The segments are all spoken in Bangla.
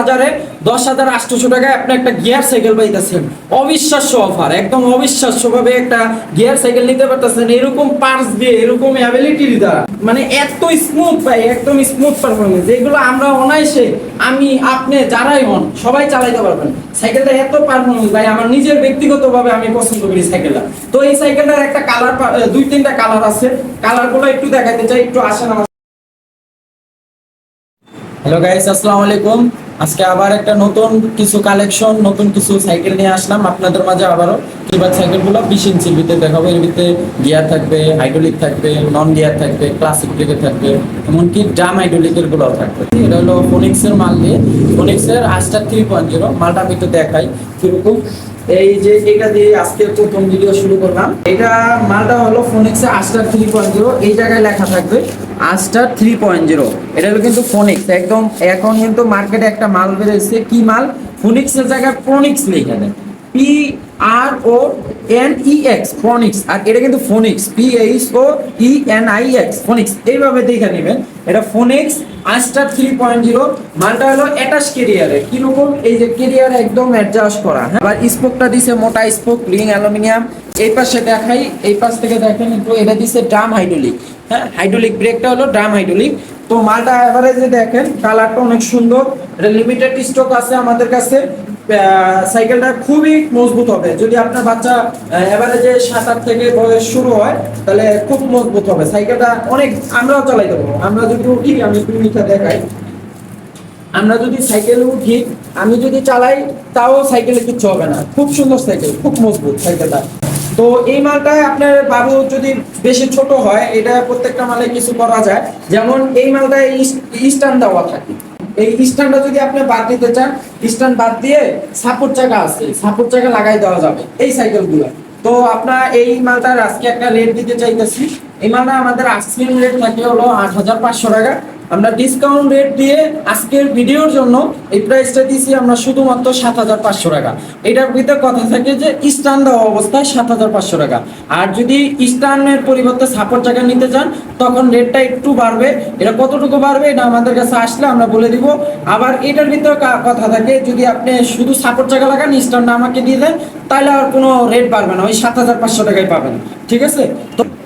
বাজারে 10,800 টাকায় আপনি একটা গিয়ার সাইকেল পাইতেছেন। অবিশ্বাস্য অফার, একদম অবিশ্বাস্য ভাবে একটা গিয়ার সাইকেল নিতে পারতেছেন এরকম পার্টস দিয়ে, এরকম অ্যাবিলিটি দ্বারা, মানে এত স্মুথ ভাই, একদম স্মুথ পারফরমেন্স, এগুলো আমরা অনায়াসে আমি আপনি যারাই হন সবাই চালাইতে পারবেন। সাইকেলটা এত পারফরমেন্স ভাই, আমার নিজের ব্যক্তিগতভাবে আমি পছন্দ করি সাইকেলটা। তো এই সাইকেলটার একটা কালার, 2-3টা কালার আছে, কালারগুলো একটু দেখাতে চাই, একটু আসেন আমার। হ্যালো গাইস, আসসালামু আলাইকুম। আজকে আবার একটা নতুন কিছু কালেকশন, নতুন কিছু সাইকেল নিয়ে আসলাম আপনাদের মাঝে আবারও। কিবার সাইকেলগুলো 20 ইঞ্চির ভিতরে দেখাবো। এর ভিতরে গিয়ার থাকবে, হাইড্রোলিক থাকবে, নন গিয়ার থাকবে, ক্লাসিক ব্রেকের থাকবে, এমনকি ড্রাম হাইড্রোলিকের গুলোও থাকবে। এটা হলো ফোনিক্সের মাল দিয়ে, ফোনিক্সের আস্টার 3.0 মালটা আমি একটু দেখাই কিরকম। এই যে এটা দিয়ে আজকে প্রথম ভিডিও শুরু করলাম। এটা মালটা হলো ফোনিক্সের আস্টার 3.0, এই জায়গায় লেখা থাকবে আস্টার 3.0। এটা হলো কিন্তু ফোনিক্স, একদম এখন কিন্তু মার্কেটে একটা মাল বেরিয়েছে, কি মাল? ফোনিক্সের জায়গায় প্রনিক্স লেখা দেয়, PRONEX ফোনিক্স। আর এটা কিন্তু ফোনিক্স, PHOENIX ফোনিক্স, এইভাবে দেখে নেবেন। এটা ফোনিক্স আস্টার 3.0 মালটা হলো অ্যাটাচ কেরিয়ারে। কিরকম? এই যে কেরিয়ার একদম অ্যাডজাস্ট করা, হ্যাঁ। আবার স্পোকটা দিছে মোটা স্পোক, রিং অ্যালুমিনিয়াম। এই পাশে দেখাই, এই পাশ থেকে দেখেন একটু, এটা দিছে ড্রাম হাইড্রোলিক, হ্যাঁ। হাইড্রোলিক ব্রেকটা হলো ড্রাম হাইড্রোলিক। তো মালটা এভারেজে দেখেন, কালারটা অনেক সুন্দর। এটা লিমিটেড স্টক আছে আমাদের কাছে। সাইকেলটা খুবই মজবুত হবে। যদি আপনার বাচ্চা এভারেজে 7-8 থেকে বয়স শুরু হয়, তাহলে খুব মজবুত হবে সাইকেলটা, অনেক আমরাও চালাইতে পারবো। আমরা যদি উঠি, আমি দুইটা দেখাই, আমরা যদি সাইকেলে উঠি, আমি যদি চালাই, তাও সাইকেলে কিচ্ছু হবে না। খুব সুন্দর সাইকেল, খুব মজবুত সাইকেলটা। তো এই মালটায় আপনার বাবু যদি বেশি ছোট হয়, এটা প্রত্যেকটা মালে কিছু করা যায়। যেমন এই মালটায় স্ট্যান্ড দেওয়া থাকে। এই স্ট্যান্ডটা যদি আপনি বাদ দিতে চান, স্ট্যান্ড বাদ দিয়ে সাপোর্ট চাকা আছে, সাপোর্ট চাকা লাগাই দেওয়া যাবে এই সাইকেলগুলো। তো আপনার এই মালটার আজকে একটা রেট দিতে চাইতেছি। এই মালটা আমাদের আজকের রেট থাকে হলো 8,500 টাকা। আমরা ডিসকাউন্ট রেট দিয়ে আজকের ভিডিওর জন্য এই প্রাইসটা দিয়েছি আমরা শুধুমাত্র 7,500 টাকা। এটার ভিতরে কথা থাকে যে স্ট্যান্ড দেওয়া অবস্থায় 7,500 টাকা। আর যদি স্ট্যান্ডের পরিবর্তে সাপোর্ট চাকা নিতে চান, তখন রেটটা একটু বাড়বে। এটা কতটুকু বাড়বে এটা আমাদের কাছে আসলে আমরা বলে দিব। আবার এটার ভিতরে কথা থাকে, যদি আপনি শুধু সাপোর্ট চাকা লাগান, স্ট্যান্ড আমাকে দিয়ে দেন, তাহলে আর কোনো রেট বাড়বে না, ওই 7,500 টাকায় পাবেন। ঠিক আছে?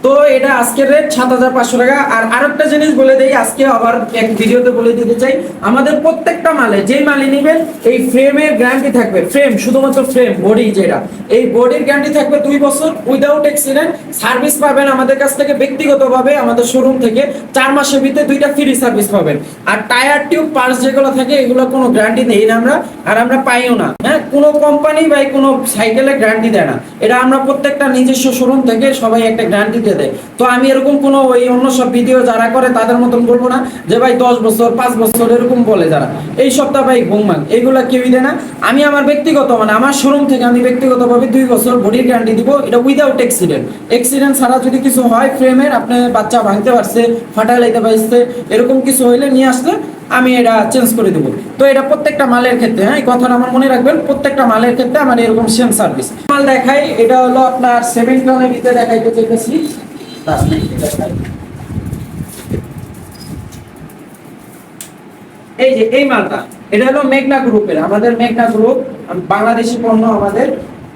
তো এটা আজকের রেট 7,500 টাকা। আর আরেকটা জিনিস বলে দেই, আজকে আবার এক ভিডিওতে বলে দিতে চাই, আমাদের প্রত্যেকটা মালে, যেই মালই নেবেন, এই ফ্রেমের গ্যারান্টি থাকবে। ফ্রেম, শুধুমাত্র ফ্রেম, বডি যেটা, এই বডির গ্যারান্টি থাকবে 2 বছর উইদাউট অ্যাক্সিডেন্ট। সার্ভিস পাবেন আমাদের কাছ থেকে ব্যক্তিগতভাবে, আমাদের শোরুম থেকে 4 মাসের ভিতরে 2টা ফ্রি সার্ভিস পাবেন। আর টায়ার টিউব পার্টস যেগুলো থাকে, এগুলো কোনো গ্যারান্টি নেই আমরা, আর আমরা পাইও না, হ্যাঁ। কোনো কোম্পানি বা কোনো সাইকেলে গ্যারান্টি দেয় না। এটা আমরা প্রত্যেকটা নিজস্ব শোরুম থেকে সবাই একটা গ্যারান্টি দিয়ে দেয়। তো আমি এরকম কোনো ওই অন্য সব ভিডিও যারা করে তাদের মতন বলবো না যে ভাই 10 বছর 5 বছর এরকম বলে যারা, এই সপ্তাহ ভাই ঘুমান, এগুলা কেউই দেয় না। আমি আমার ব্যক্তিগত, মানে আমার শোরুম থেকে আমি ব্যক্তিগতভাবে 2 বছর বডির গ্যারান্টি দিব, এটা উইদাউট অ্যাক্সিডেন্ট। অ্যাক্সিডেন্ট ছাড়া যদি কিছু হয়, ফ্রেমের আপনি বাচ্চা ভাঙতে পারছে, ফাটা লাইতে পারছে, এরকম কিছু হইলে নিয়ে আসলে আমি এটা চেঞ্জ করে দেবো। তো এটা প্রত্যেকটা মালের ক্ষেত্রে, হ্যাঁ, এই কথাটা আমার মনে রাখবেন, প্রত্যেকটা মালের ক্ষেত্রে আমার এরকম সেম সার্ভিস। মাল দেখাই, এটা হলো আপনার 7 টনের ভিতরে দেখাইতে চাইতেছি। এই যে এই মালটা, এটা হলো মেঘনা গ্রুপের, আমাদের মেঘনা গ্রুপ বাংলাদেশি পণ্য আমাদের,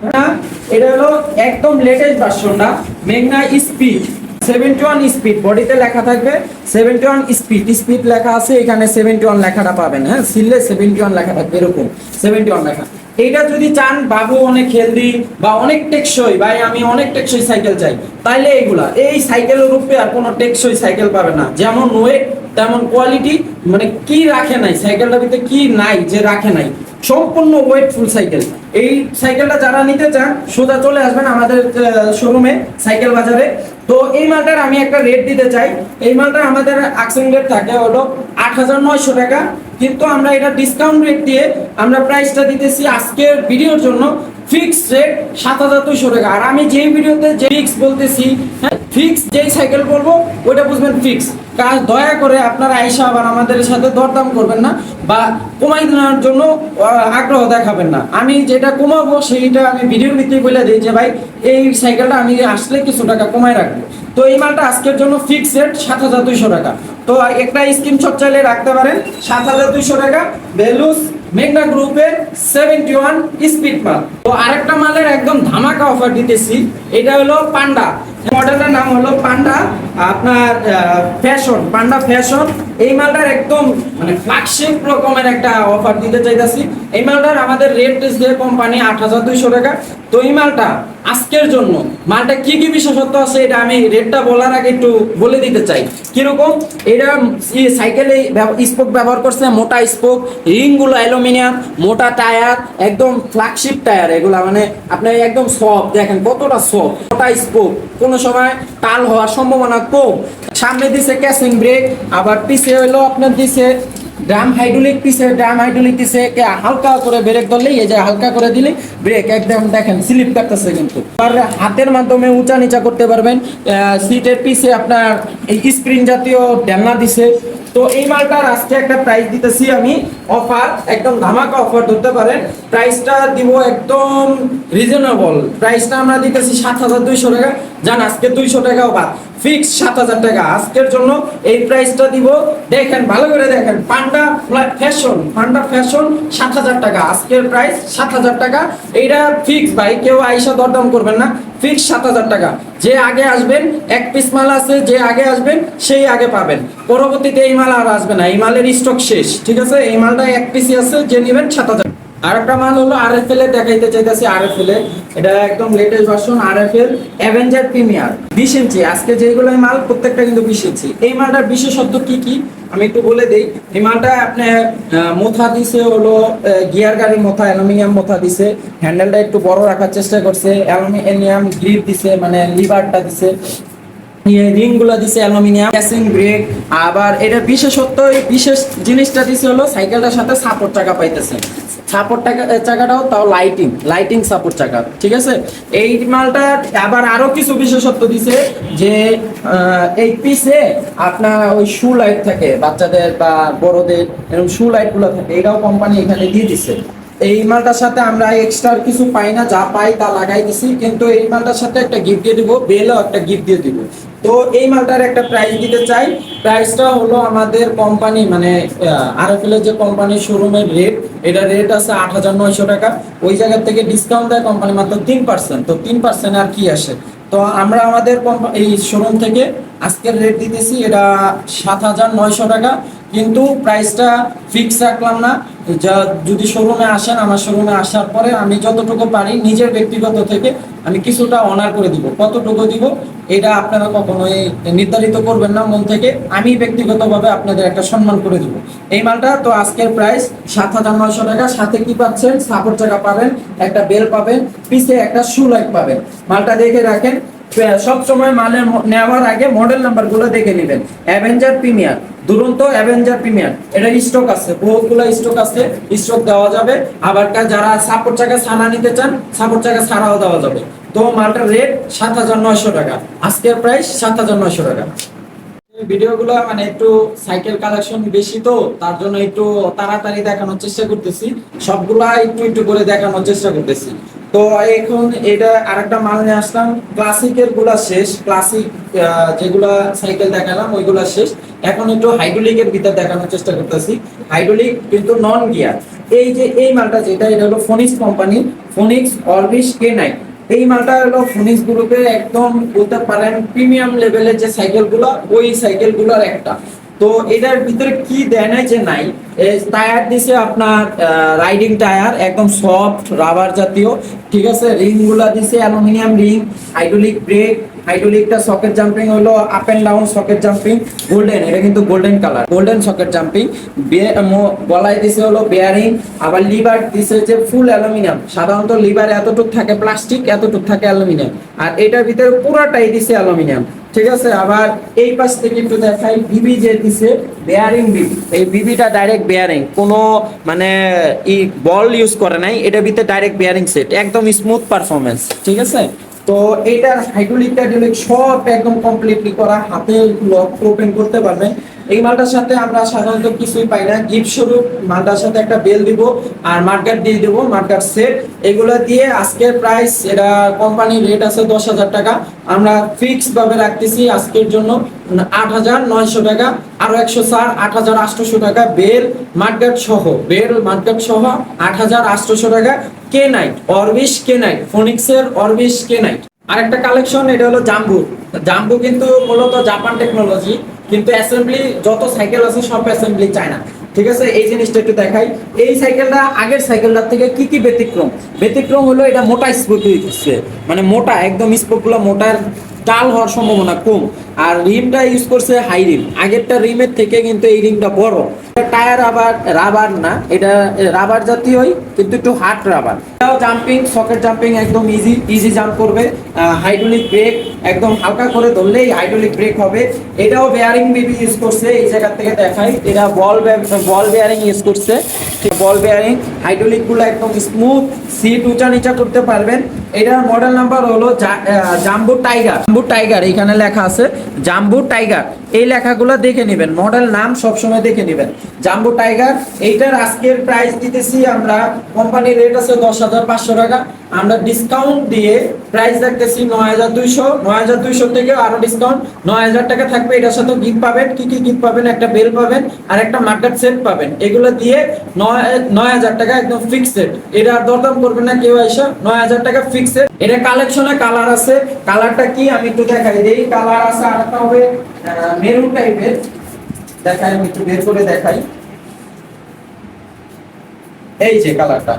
হ্যাঁ। এটা হলো একদম লেটেস্ট ভার্সনটা, মেঘনা স্পিড 71 স্পিড। বডিতে লেখা থাকবে 71 স্পিড, স্পিড লেখা আছে এখানে, 71 লেখাটা পাবেন, হ্যাঁ। সিললে 71 লেখা থাকবে, এরকম 71 লেখা। এইটা যদি চান বাবু অনেক হেলদি বা অনেক টেকসই, ভাই আমি অনেক টেকসই সাইকেল চাই, তাইলে এইগুলা, এই সাইকেলের রূপে আর কোনো টেকসই সাইকেল পাবে না। যেমন ওয়েট তেমন কোয়ালিটি, মানে কি রাখে নাই সাইকেলটার ভিতরে, কি নাই যে রাখে নাই, সম্পূর্ণ ওয়েটফুল সাইকেল। এই সাইকেলটা যারা নিতে চান, সোজা চলে আসবেন আমাদের শোরুমে, সাইকেল বাজারে। তো এই মালটার আমি একটা রেট দিতে চাই। এই মালটা আমাদের আকশন রেট থাকে হলো 8,900 টাকা, কিন্তু আমরা এটা ডিসকাউন্ট রেট দিয়ে আমরা প্রাইসটা দিতেছি আজকের ভিডিওর জন্য ফিক্স রেট 7,200 টাকা। আর আমি যেই ভিডিওতে যে ফিক্স বলতেছি, হ্যাঁ, ফিক্স যেই সাইকেল বলবো ওইটা বুঝবেন ফিক্স। কাজ দয়া করে আপনারা আইসা আবার আমাদের সাথে দরদাম করবেন না বা কমাই দেওয়ার জন্য আগ্রহ দেখাবেন না। আমি যেটা কমাবো সেইটা আমি ভিডিওর ভিতরে বলে দিই যে ভাই এই সাইকেলটা আমি আসলে কিছু টাকা কমাই রাখবো। তো এই মালটা আজকের জন্য ফিক্স রেট 7,200 টাকা। তো একটা স্ক্রিনশট চাইলে রাখতে পারেন, 7,200 টাকা। ভ্যালুস মেঘনা গ্রুপের 71 স্পিড মাল। তো আরেকটা মালের একদম ধামাকা অফার দিতেছি, এটা হলো পান্ডা, মডেলের নাম হলো পান্ডা আপনার ফ্যাশন, পান্ডা ফ্যাশন। এই মালটার একদম মানে ফ্ল্যাগশিপ রকমের একটা অফার দিতে চাইতেছি। এই মালটার আমাদের রেট দিয়ে কোম্পানি 8200 টাকা। তো এই মালটা আজকের জন্য মালটা কি কি বিশেষত্ব আছে এটা আমি রেটটা বলার আগে একটু বলে দিতে চাই। কিরকম এটা সাইকেলে স্পোক ব্যবহার করছে, মোটা স্পোক, রিংগুলো অ্যালুমিনিয়াম, মোটা টায়ার, একদম ফ্ল্যাগশিপ টায়ার এগুলা, মানে আপনি একদম সফট, দেখেন কতটা সফট, মোটা স্পোক, কোনো সময় টাল হওয়ার সম্ভাবনা কম। সামনে দিছে ক্যাসিং ব্রেক, আবার পিছে হইলো আপনার দিছে ড্রাম হাইড্রোলিক, পিছে ড্রাম হাইড্রোলিক দিছে হালকা করে ব্রেক ধরলেই এই যে হালকা করে দিলে ব্রেক একদম দেখেন স্লিপ কাটতেছে কিন্তু। আর হাতের মাধ্যমে উঁচা নিচা করতে পারবেন। সিটের পিছে আপনার এই স্ক্রিন জাতীয় ড্যামনা দিছে। তো এই মালটার আজকে একটা প্রাইস দিতেছি আমি অফার, একদম ধামাকা অফার ধরতে পারেন। প্রাইসটা দিব একদম রিজনেবল, প্রাইসটা আমরা দিতেছি 7200 টাকা। জান আজকে 200 টাকাও বাদ, ফিক্স 7000 টাকা আজকের জন্য এই প্রাইসটা দিব। দেখেন ভালো করে দেখেন, পান্ডা ফ্যাশন, পান্ডা ফ্যাশন 7000 টাকা আজকের প্রাইস, 7000 টাকা। এইটা ফিক্স ভাই, কেউ আইসা দরদাম করবেন না, ফিক্স 7000 টাকা। যে আগে আসবেন, এক পিস মাল আছে, যে আগে আসবেন সেই আগে পাবেন, পরবর্তীতে এই মাল আর আসবে না, এই মালের স্টক শেষ, ঠিক আছে। এই মালটা এক পিসই আছে, যে নেবেন 7000। আরেকটা মাল হলো আরএফএল এ দেখাইতে চাইতেছি, আরএফএল এ এটা একদম latest version, RFL Avenger premier 20 ইঞ্চি। আজকে যেগুলো মাল প্রত্যেকটা কিন্তু 20 ইঞ্চি। এই মালটার বিশেষত্ব কি কি আমি একটু বলে দেই। এই মালটা আপনার মোথা দিছে হলো গিয়ার গাড়ির মোথা, অ্যালুমিনিয়াম মোথা দিছে, হ্যান্ডেলটা একটু বড় রাখার চেষ্টা করছে, অ্যালুমিনিয়াম গ্রিপ দিছে, মানে লিভারটা দিছে, রিং গুলা দিছে অ্যালুমিনিয়াম, ক্যাসিং ব্রেক। আবার এটা বিশেষত্ব, এই বিশেষ জিনিসটা দিছে হলো সাইকেলটার সাথে সাপোর্ট চাকা পাইতেছে, সাপোর্ট চাকাটাও তাও লাইটিং সাপোর্ট চাকা, ঠিক আছে। এই মালটা আবার আরো কিছু বিশেষত্ব দিছে, যে এই পিছে আপনার ওই শু লাইট থাকে বাচ্চাদের বা বড়দের, এরকম শু লাইট গুলো থাকে, এটাও কোম্পানি এখানে দিয়ে দিছে। এই মালটার সাথে আমরা এক্সট্রা কিছু পাই না, যা পাই তা লাগাই দিছি, কিন্তু এই মালটার সাথে একটা গিফট দিয়ে দিব, বেলও একটা গিফট দিয়ে দিব। তো এই মালটার একটা প্রাইস দিতে চাই, প্রাইসটা হলো আমাদের কোম্পানি মানে আরএফএল এর যে কোম্পানির শোরুমের রেট, এটা রেট আছে 8900 টাকা। ওই জায়গা থেকে ডিসকাউন্ট দেয় কোম্পানি মাত্র 3%। তো 3% আর কি আসে, তো আমরা আমাদের এই শোরুম থেকে আজকের রেট দিতেছি এটা 7900 টাকা। কিন্তু প্রাইসটা ফিক্স রাখলাম না, যা যদি শোরুমে আসেন, আমার শোরুমে আসার পরে আমি যতটুকু পারি নিজের ব্যক্তিগত থেকে আমি কিছুটা অনার করে দিব। কতটুকু দিব এটা আপনারা কখনোই নির্ধারিত করবেন না মন থেকে, আমি ব্যক্তিগতভাবে আপনাদের একটা সম্মান করে দিব। এই মালটা তো আজকের প্রাইস 7900 টাকা। সাথে কি পাচ্ছেন, সাপোর্ট চাকা পাবেন, একটা বেল পাবেন, পিছে একটা শু লাইট পাবেন। মালটা দেখে রাখেন, সব সময় মালের নেওয়ার আগে মডেল নাম্বার গুলো দেখে নেবেন। অ্যাভেঞ্জার প্রিমিয়ার, দুরন্ত অ্যাভেঞ্জার প্রিমিয়ার, এটা স্টক আছে, বহুতগুলো স্টক আছে, স্টক দেওয়া যাবে। আবার যারা সাপোর্ট চাকা ছাড়া নিতে চান, সাপোর্ট চাকা ছাড়াও দেওয়া যাবে। তো মালটার রেট 7900 টাকা, আজকের প্রাইস 7900 টাকা। ভিডিওগুলো মানে একটু সাইকেল কালেকশন বেশি, তো তার জন্য একটু তাড়াতাড়ি দেখানোর চেষ্টা করতেছি, সবগুলা একটু একটু করে দেখানোর চেষ্টা করতেছি। তো এখন এটা আরেকটা মাল নিয়ে আসলাম, ক্লাসিকের গুলা শেষ, ক্লাসিক যেগুলা সাইকেল দেখালাম ওইগুলা শেষ। এখন একটু হাইড্রোলিকের ভিতর দেখানোর চেষ্টা করতেছি, হাইড্রোলিক কিন্তু নন গিয়ার। এই যে এই মালটা যেটা, এটা হলো ফোনিক্স কোম্পানি, ফোনিক্স অরবিশ K9। এই মালটা হলো ফোনিক্স গ্রুপের একদম বলতে পারেন প্রিমিয়াম লেভেলের যে সাইকেলগুলো, ওই সাইকেলগুলোর একটা। তো এটার ভিতরে কি দেয় নাই যে নাই, টায়ার দিছে আপনার রাইডিং টায়ার, একদম সফট রাবার জাতীয়, ঠিক আছে। রিং গুলা দিছে অ্যালুমিনিয়াম রিং, হাইড্রোলিক ব্রেক, হাইড্রোলিকটা সকেট জাম্পিং হলো up and down socket jumping, golden, এটা কিন্তু golden colour, golden socket jumping. গলায় দিছে হলো বেয়ারিং, আবার লিভার দিছে যে ফুল অ্যালুমিনিয়াম। সাধারণত লিভার এতটুক থাকে প্লাস্টিক, এতটুক থাকে অ্যালুমিনিয়াম, আর এটার ভিতরে পুরাটাই দিছে অ্যালুমিনিয়াম, ঠিক আছে। আবার এই পাশ থেকে একটু দেখাই, বিবি যে দিছে বেয়ারিং বিবি, এই বিবিটা ডাইরেক্ট বেয়ারিং, কোনো মানে বল ইউজ করে নাই, এটার ভিতরে ডাইরেক্ট বেয়ারিং সেট, একদম স্মুথ পারফরমেন্স, ঠিক আছে। তো এইটার হাইড্রোলিক টাইড্রোলিক সব একদম কমপ্লিটলি করা, হাতে লক ওপেন করতে পারবেন। এই মালটার সাথে আমরা সাধারণত কিছুই পাই না, গিফট স্বরূপ মালটার সাথে একটা বেল দিব আর মার্কেট দিয়ে দেবো, মার্কেট সেট। এগুলো দিয়ে আজকের প্রাইস, এটা কোম্পানির রেট আছে 10,000 টাকা, আমরা ফিক্স ভাবে রাখতেছি আজকের জন্য 8,900 টাকা। আরো 100 ছাড়, 8,800 টাকা বেল মার্কেট সহ, বেল মার্কেট সহ 8,800 টাকা। কে নাইট অরবিশ, কে নাইট ফোনিক্সের অরবিশ কে নাইট। আরেকটা কালেকশন, এটা হলো জাম্বু। জাম্বু কিন্তু মূলত জাপান টেকনোলজি, কিন্তু অ্যাসেম্বলি যত সাইকেল আছে সব অ্যাসেম্বলি চায়না। ঠিক আছে, এই জিনিসটা একটু দেখাই। এই সাইকেলটা আগের সাইকেলটার থেকে কি কি ব্যতিক্রম? ব্যতিক্রম হলো এটা মোটা স্পোক ইউজ হচ্ছে, মানে মোটা একদম, স্পোকগুলো মোটার, টাল হওয়ার সম্ভাবনা কম। আর রিমটা ইউজ করছে হাই রিম, আগেরটা রিমের থেকে কিন্তু এই রিমটা বড়। টায়ার আবার রাবার না, এটা রাবার জাতীয়ই কিন্তু একটু হার্ড রাবার। এটাও জাম্পিং, সকেট জাম্পিং একদম ইজি, ইজি জাম্প করবে। হাইড্রোলিক ব্রেক একদম হালকা করে ধরলেই হাইড্রোলিক ব্রেক হবে। এটাও বেয়ারিং বিবি ইউজ করছে, এই জায়গা থেকে দেখাই, এটা বল বেয়ারিং ইউজ করছে। বল বেয়ারিং, হাইড্রোলিক গুলো একদম স্মুথ, সিট উঁচা নিচা করতে পারবেন। এটার মডেল নাম্বার হলো জাম্বো টাইগার। জাম্বো টাইগার এখানে লেখা আছে জাম্বো টাইগার, এই লেখাগুলো দেখে নেবেন, মডেল নাম সবসময় দেখে নেবেন। জাম্বো টাইগার, এইটার আজকের প্রাইস দিতেছি আমরা, কোম্পানির রেট আছে 10,500 টাকা, আমরা ডিসকাউন্ট দিয়ে প্রাইস রাখতেছি 9,200। 9,200 থেকে আরো ডিসকাউন্ট 9,000 টাকা থাকবে। এটার সাথে গিফট পাবেন, কি কি গিফট পাবেন? একটা বেল পাবেন আর একটা মার্কেট সেট পাবেন। এগুলো দিয়ে 9,000 টাকা একদম ফিক্সড। এটা আর দরদাম করবেন না কেউ, এসে 9,000 টাকা ফিক্সড। এটা কালেকশনে কালার আছে, কালারটা কি আমি একটু দেখাই দিই। কালার আছে, আরেকটা হবে মেরুন টাইপের, দেখাই আমি একটু বের করে দেখাই। এই যে কালারটা,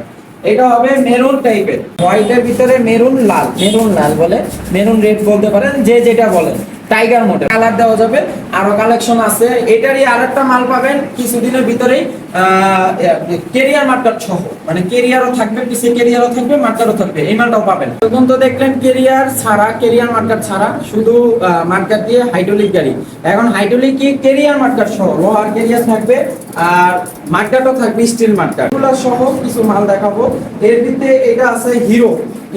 এটা হবে মেরুন টাইপের, হোয়াইটের ভিতরে মেরুন লাল, মেরুন লাল বলে, মেরুন রেড বলতে পারেন, যে যেটা বলেন। টাইগার মডেল কালার দেওয়া যাবে, আরো কালেকশন আছে। এটারই আরেকটা মাল পাবেন কিছুদিনের ভিতরেই, কেরিয়ার মার্কার সহ, মানে কেরিয়ারও থাকবে, পিছে কেরিয়ারও থাকবে, মার্কারও থাকবে, এই মালটাও পাবেন। তখন তো দেখলেন কেরিয়ার ছাড়া, কেরিয়ার মার্কার ছাড়া, শুধু মার্কার দিয়ে হাইড্রোলিক গাড়ি। এখন হাইড্রোলিক কি কেরিয়ার মার্কার সহ, লোহার কেরিয়ার থাকবে আর মার্কারও থাকবে স্টিল মার্কার, এগুলো সহ কিছু মাল দেখাবো। এর ভিতরে এটা আছে হিরো,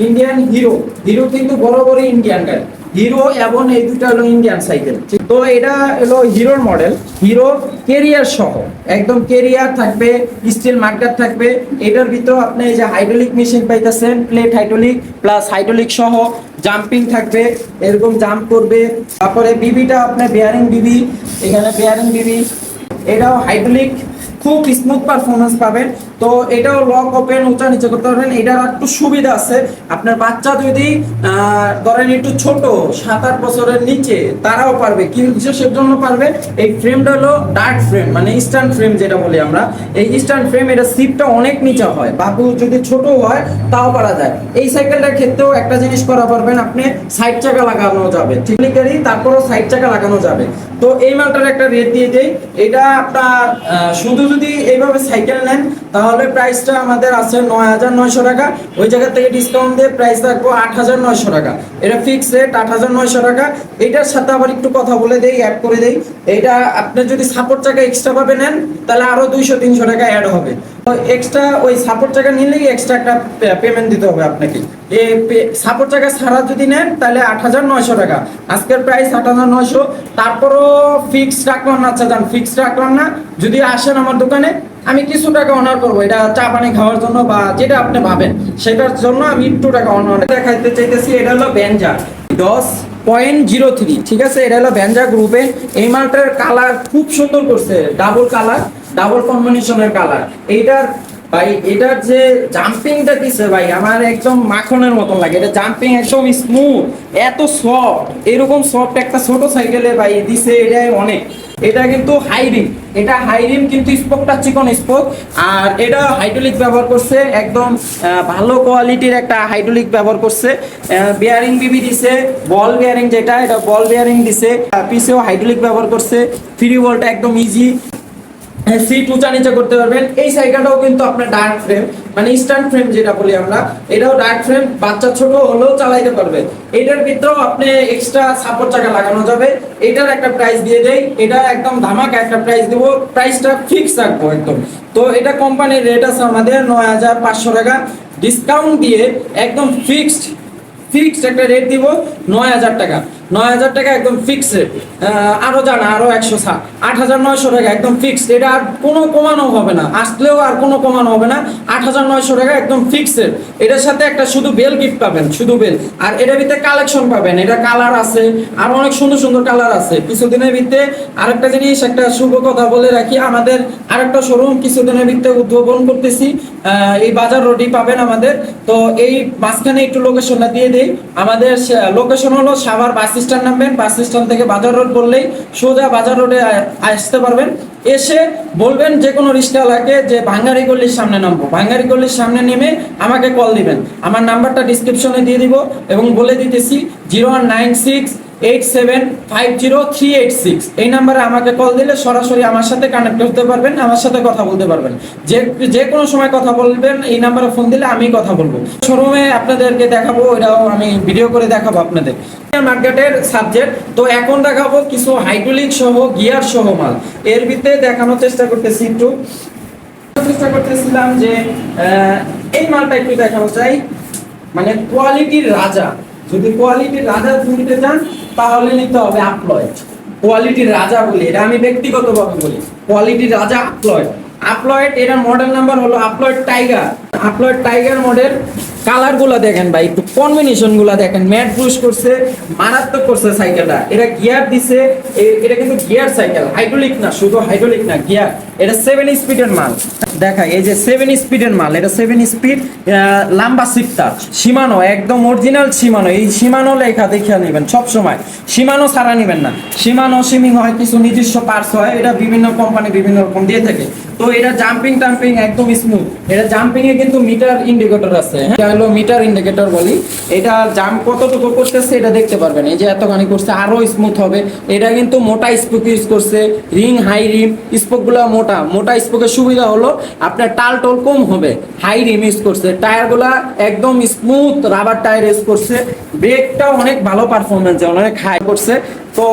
ইন্ডিয়ান হিরো। হিরো কিন্তু বড় বড় ইন্ডিয়ান গাড়ি, হিরো এবং এই দুটো হলো ইন্ডিয়ান সাইকেল। তো এটা হলো হিরোর মডেল, হিরো কেরিয়ার সহ, একদম কেরিয়ার থাকবে, স্টিল মার্কার থাকবে। এটার ভিতর আপনি এই যে হাইড্রোলিক মেশিন পাইতেছেন, প্লেট হাইড্রোলিক প্লাস হাইড্রোলিক সহ, জাম্পিং থাকবে, এরকম জাম্প করবে। তারপরে বিবিটা আপনার বেয়ারিং বিবি, এখানে বেয়ারিং বিবি, এটাও হাইড্রোলিক, খুব স্মুথ পারফরমেন্স পাবেন। তো এটাও লক ওপেন উঁচা নিচে করতে পারবেন। এটার একটু সুবিধা আছে, আপনার বাচ্চা যদি ধরেন একটু ছোট 7-8 বছরের নিচে, তারাও পারবে। কি বিশেষের জন্য পারবে? এই ফ্রেমটা হলো ডার্ক ফ্রেম, মানে স্ট্যান্ড ফ্রেম যেটা বলি আমরা। এই স্ট্যান্ড ফ্রেম, এটা সিটটা অনেক নিচে হয়, বাবু যদি ছোট হয় তাও পারা যায়। এই সাইকেলটার ক্ষেত্রেও একটা জিনিস করা পারবেন, আপনি সাইড চাকা লাগানো যাবে, ঠিকই, তারপরও সাইড চাকা লাগানো যাবে। তো এই মালটার একটা রেট দিয়ে দেই, এটা আপনার শুধু যদি এইভাবে সাইকেল নেন তাহলে প্রাইসটা আমাদের আছে 9,900 টাকা। ওই জায়গা থেকে ডিসকাউন্ট দিয়ে প্রাইস রাখবো 8,900 টাকা। এটা ফিক্স রেট 8,900 টাকা। এটার সাথে আবার একটু কথা বলে দেই, অ্যাড করে দেই। এটা আপনি যদি সাপোর্ট চাকা এক্সট্রা ভাবে নেন তাহলে আরো 200-300 টাকা অ্যাড হবে। এক্সট্রা ওই সাপোর্ট চাকা নিলেই এক্সট্রা একটা পেমেন্ট দিতে হবে আপনাকে। এই সাপোর্ট চাকা ছাড়া যদি নেন তাহলে 8,900 টাকা। আজকের প্রাইস 8,900। তারপরও ফিক্স রাখলাম না, আচ্ছা যান ফিক্স রাখলাম না, যদি আসেন আমার দোকানে আমি কিছু টাকা অনার করবো, এটা চা পানি খাওয়ার জন্য বা যেটা আপনি ভাবেন সেটার জন্য আমি একটু টাকা অনার দেখাইতে চাইতেছি। এটা হলো ভেঞ্জার 10.03, ঠিক আছে, এটা হলো ভেঞ্জার গ্রুপে। এই মালটার কালার খুব সুন্দর করছে, ডাবল কালার, ডাবল কম্বিনেশনের কালার। এইটার ভাই, এটার যে জাম্পিংটা দিছে ভাই, আমার একদম মাখনের মতন লাগে। এটা জাম্পিং একদম স্মুথ, এত সফট, এরকম সফট একটা ছোট সাইকেলে ভাই দিছে, এটাই অনেক। এটা কিন্তু হাই রিম, এটা হাই রিম কিন্তু স্পোকটা চিকন স্পোক। আর এটা হাইড্রোলিক ব্যবহার করছে, একদম ভালো কোয়ালিটির একটা হাইড্রোলিক ব্যবহার করছে। বেয়ারিং বিবি দিছে, বল বেয়ারিং যেটা, এটা বল বেয়ারিং দিছে। পিছেও হাইড্রোলিক ব্যবহার করছে, ফ্রি বলটা একদম ইজি, সিট উঁচা নিচে করতে পারবেন। এই সাইকেলটাও কিন্তু আপনার ডার্ক ফ্রেম, মানে স্ট্যান্ড ফ্রেম যেটা বলি আমরা, এটাও ডার্ক ফ্রেম, বাচ্চা ছোট হলেও চালাইতে পারবে। এটার ভিতরেও আপনি এক্সট্রা সাপোর্ট চাকা লাগানো যাবে। এটার একটা প্রাইস দিয়ে দেই, এটা একদম ধামাকা একটা প্রাইস দেবো, প্রাইসটা ফিক্স রাখবো একদম। তো এটা কোম্পানির রেট আছে আমাদের 9,500 টাকা, ডিসকাউন্ট দিয়ে একদম ফিক্সড একটা রেট দিব 9,000 টাকা। 9,000 টাকা একদম ফিক্সড। আরো জানা আরো 100 ছাড়, 8,900 টাকা একদম ফিক্সড। এটা আর কোনো কমানো হবে না, আসলেও আর কোনো কমানো হবে না। 8,900 টাকা একদম ফিক্সড। এটার সাথে একটা শুধু বেল গিফট পাবেন, শুধু বেল। আর এটার ভিতরে কালেকশন পাবেন, এটা কালার আছে আর অনেক সুন্দর সুন্দর কালার আছে। কিছুদিনের ভিতরে আরেকটা জিনিস, একটা শুভ কথা বলে রাখি, আমাদের আরেকটা শোরুম কিছুদিনের ভিতরে উদ্বোধন করতেছি। এই বাজার রোডই পাবেন আমাদের। তো এই মাঝখানে একটু লোকেশনটা দিয়ে দেই। আমাদের লোকেশন হলো সাভার বাস স্ট্যান্ড, নামবেন বাস স্ট্যান্ড থেকে বাজার রোড বললেই সোজা বাজার রোডে আসতে পারবেন। এসে বলবেন যে কোনো রিক্সাওয়ালাকে যে ভাঙ্গারি গল্লির সামনে নামবো, ভাঙ্গারি গল্লির সামনে নেমে আমাকে কল দিবেন। আমার নাম্বারটা ডিসক্রিপশনে দিয়ে দিব এবং বলে দিতেছি 0196875036। এই নাম্বারে আমাকে কল দিলে সরাসরি আমার সাথে কানেক্ট করতে পারবেন, আমার সাথে কথা বলতে পারবেন। যে কোনো সময় কথা বলবেন, এই নাম্বারে ফোন দিলে আমি কথা বলবো। শোরুমে আপনাদেরকে দেখাবো, এটাও আমি ভিডিও করে দেখাবো আপনাদের মার্কেটের সাবজেক্ট। তো এখন দেখাবো কিছু হাইড্রোলিক সহ গিয়ার সহ মাল। এর ভিতরে দেখানোর চেষ্টা করতেছি, একটু চেষ্টা করতেছিলাম যে এই মালটা একটু দেখানো চাই। মানে কোয়ালিটির রাজা, যদি কোয়ালিটির রাজা নিতে চান তাহলে নিতে হবে আপলয়েড। কোয়ালিটির রাজা বলি, এটা আমি ব্যক্তিগতভাবে বলি, কোয়ালিটির রাজা আপলয়েড। আপলয়েড এর মডেল নাম্বার হলো আপলয়েড টাইগার। আপলয়েড টাইগার মডেল। কালার গুলা দেখেন ভাই, একটু কম্বিনেশন গুলা দেখেন, ম্যাট পুশ করছে, মারাত্মক করছে সাইকেলটা। এটা গিয়ার দিছে, এটা কিন্তু গিয়ার সাইকেল, হাইড্রোলিক না, শুধু হাইড্রোলিক না, গিয়ার। এটা 7 স্পিডের মাল। দেখা এই যে 7 স্পিডের মাল, এটা 7 স্পিড, লম্বা শিফটার, শিমানো, একদম অরিজিনাল শিমানো। এই শিমানো লেখা দেখে নেবেন সব সময়, শিমানো ছাড়া নেবেন না। শিমানো সিমিং হয়, কিছু নিজস্ব পার্টস হয়, এটা বিভিন্ন কোম্পানি বিভিন্ন রকম দিয়ে থাকে। তো এটা জাম্পিং টাম্পিং একদম স্মুথ। এটা জাম্পিং এ কিন্তু মিটার ইন্ডিকেটর আছে, এটা হলো মিটার ইন্ডিকেটর বলি। এটা জাম্প কতটুকু করতেছে এটা দেখতে পারবেন, এই যে এতখানি করছে, আরো স্মুথ হবে। এটা কিন্তু মোটা স্পোক ইউজ করছে, রিং হাই রিম, স্পোকগুলো মোটা। মোটা স্পোকের সুবিধা হলো আপনার টাল টোল কম হবে। হাই রিম ইউজ করছে, টায়ারগুলা একদম স্মুথ রাবার টায়ার ইউজ করছে। ব্রেকটাও অনেক ভালো পারফরমেন্স, অনেক হাই করছে। তো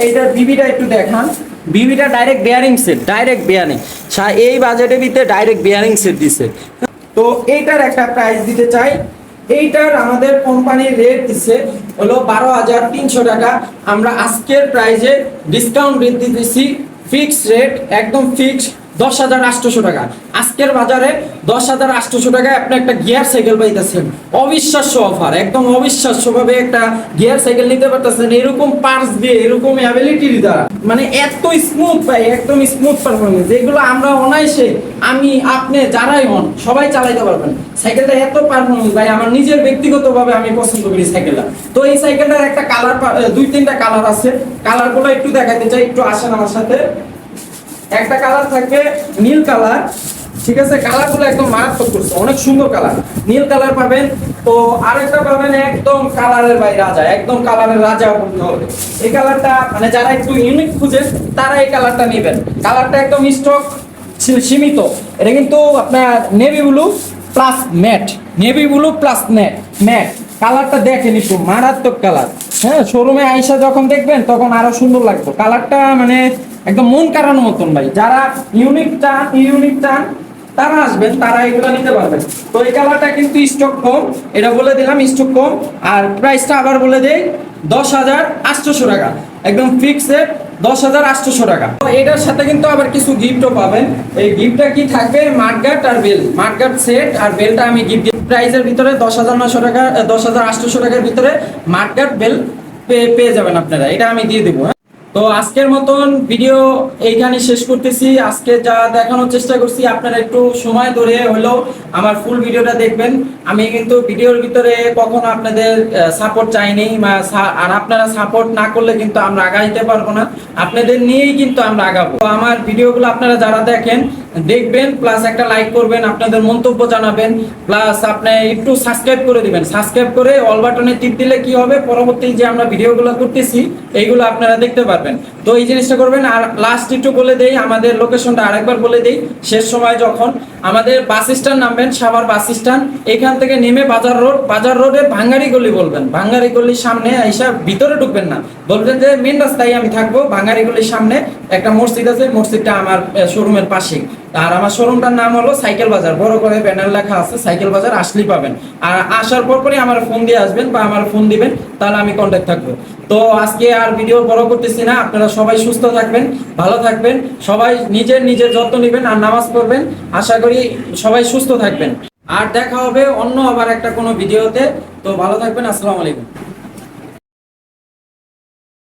এইটার বিবিটা একটু দেখান। বিবিটা direct bearing set, direct bearing. এই বাজেটের ভিতরে ডাইরেক্ট বেয়ারিং সেট দিছে। তো এইটার একটা প্রাইস দিতে চাই। এইটার আমাদের কোম্পানির রেট দিচ্ছে হলো 12,300 টাকা। আমরা আজকের প্রাইজে ডিসকাউন্ট বৃদ্ধি দিচ্ছি, ফিক্সড রেট একদম ফিক্সড 10,800 টাকা। আজকের বাজারে 10,800 টাকায় আপনি একটা গিয়ার সাইকেল পাইতেছেন। অবিশ্বাস্য অফার, একদম অবিশ্বাস্যভাবে একটা গিয়ার সাইকেল নিতে পারতেছেন এরকম পার্টস দিয়ে, এরকম অ্যাবিলিটি দ্বারা। মানে এত স্মুথ ভাই, একদম স্মুথ পারফরমেন্স, এগুলো আমরা অনায়াসে, আমি আপনি যারাই হন সবাই চালাইতে পারবেন। সাইকেলটা এত পারফরমেন্স ভাই, আমার নিজের ব্যক্তিগতভাবে আমি পছন্দ করি সাইকেলটা। তো এই সাইকেলটার একটা কালার, 2-3টা কালার আছে। কালারগুলো একটু দেখাতে চাই, একটু আসেন আমার সাথে। একটা কালার থাকবে নীল কালার, ঠিক আছে? কালারগুলো একদম মারাত্মক করছে, অনেক সুন্দর কালার, নীল কালার পাবেন। তো আরেকটা পাবেন একদম কালারের ভাই রাজা, একদম কালারের রাজা বলতে হবে। এই কালারটা মানে যারা একটু ইউনিক খুঁজেন তারা এই কালারটা নেবেন। কালারটা একদম স্টক সীমিত। এটা কিন্তু আপনার navy blue plus matte, navy blue plus matte. কালারটা দেখেন একটু, মারাত্মক কালার। হ্যাঁ, শোরুমে আইসা যখন দেখবেন তখন আরো সুন্দর লাগবে। কালারটা মানে একদম মন কাড়ানোর মতন ভাই। যারা ইউনিক চান তারা আসবেন, তারা এগুলো নিতে পারবেন। তো এই কালারটা কিন্তু স্টক কম, এটা বলে দিলাম স্টক কম। আর প্রাইসটা আবার বলে দেই 10,800 টাকা, একদম ফিক্সড 10,800 টাকা। তো এটার সাথে কিন্তু আবার কিছু গিফটও পাবেন। এই গিফটটা কি থাকবে? মাঠগার্ড আর বেল, মাঠগার্ড সেট আর বেলটা আমি গিফট দিই। প্রাইসের ভিতরে 10,900 টাকা, 10,800 টাকার ভিতরে মাঠগার্ড বেল পেয়ে যাবেন আপনারা, এটা আমি দিয়ে দেবো। তো আজকের মতন ভিডিও এইখানে শেষ করতেছি। আজকে যা দেখানোর চেষ্টা করছি, আপনারা একটু সময় ধরে হলেও আমার ফুল ভিডিওটা দেখবেন। আমি কিন্তু ভিডিওর ভিতরে কখনো আপনাদের সাপোর্ট চাইনি, আর আপনারা সাপোর্ট না করলে কিন্তু আমরা আগাইতে পারবো না। আপনাদের নিয়েই কিন্তু আমরা আগাবো। তো আমার ভিডিওগুলো আপনারা যারা দেখবেন, প্লাস একটা লাইক করবেন, আপনাদের মন্তব্য জানাবেন, প্লাস আপনি একটু সাবস্ক্রাইব করে দিবেন। সাবস্ক্রাইব করে অল বাটনে টিপ দিলে কি হবে, পরবর্তী যে আমরা ভিডিওগুলো করতেছি এইগুলো আপনারা দেখতে পারবেন। তো এই জিনিসটা করবেন। আর লাস্ট একটু বলে দেই, আমাদের লোকেশনটা আরেকবার বলে দেই। শেষ সময় যখন আমাদের বাস স্ট্যান্ড নামবেন, সাভার বাস স্ট্যান্ড, এখান থেকে নেমে বাজার রোডের ভাঙ্গারি গলি বলবেন, ভাঙ্গারি গলির সামনে এসে ভিতরে ঢুকবেন না, বলবেন যে মেন রাস্তায় আমি থাকবো, ভাঙ্গারি গলির সামনে একটা মসজিদ আছে, মসজিদটা আমার শোরুমের পাশেই। আর আমার শোরুমটার নাম হলো সাইকেল বাজার, বড় করে ব্যানার লেখা আছে সাইকেল বাজার, আসলেই পাবেন। আর আসার পরই আমার ফোন দিয়ে আসবেন বা আমার ফোন দিবেন, তাহলে আমি কন্ট্যাক্ট থাকবো। তো আজকে আর ভিডিও বড় করতেছি না, আপনারা সবাই সুস্থ থাকবেন, ভালো থাকবেন, সবাই নিজের যত্ন নেবেন আর নামাজ পড়বেন। আশা করি সবাই সুস্থ থাকবেন। আর দেখা হবে অন্য আবার একটা কোনো ভিডিওতে। তো ভালো থাকবেন, আসসালামু আলাইকুম।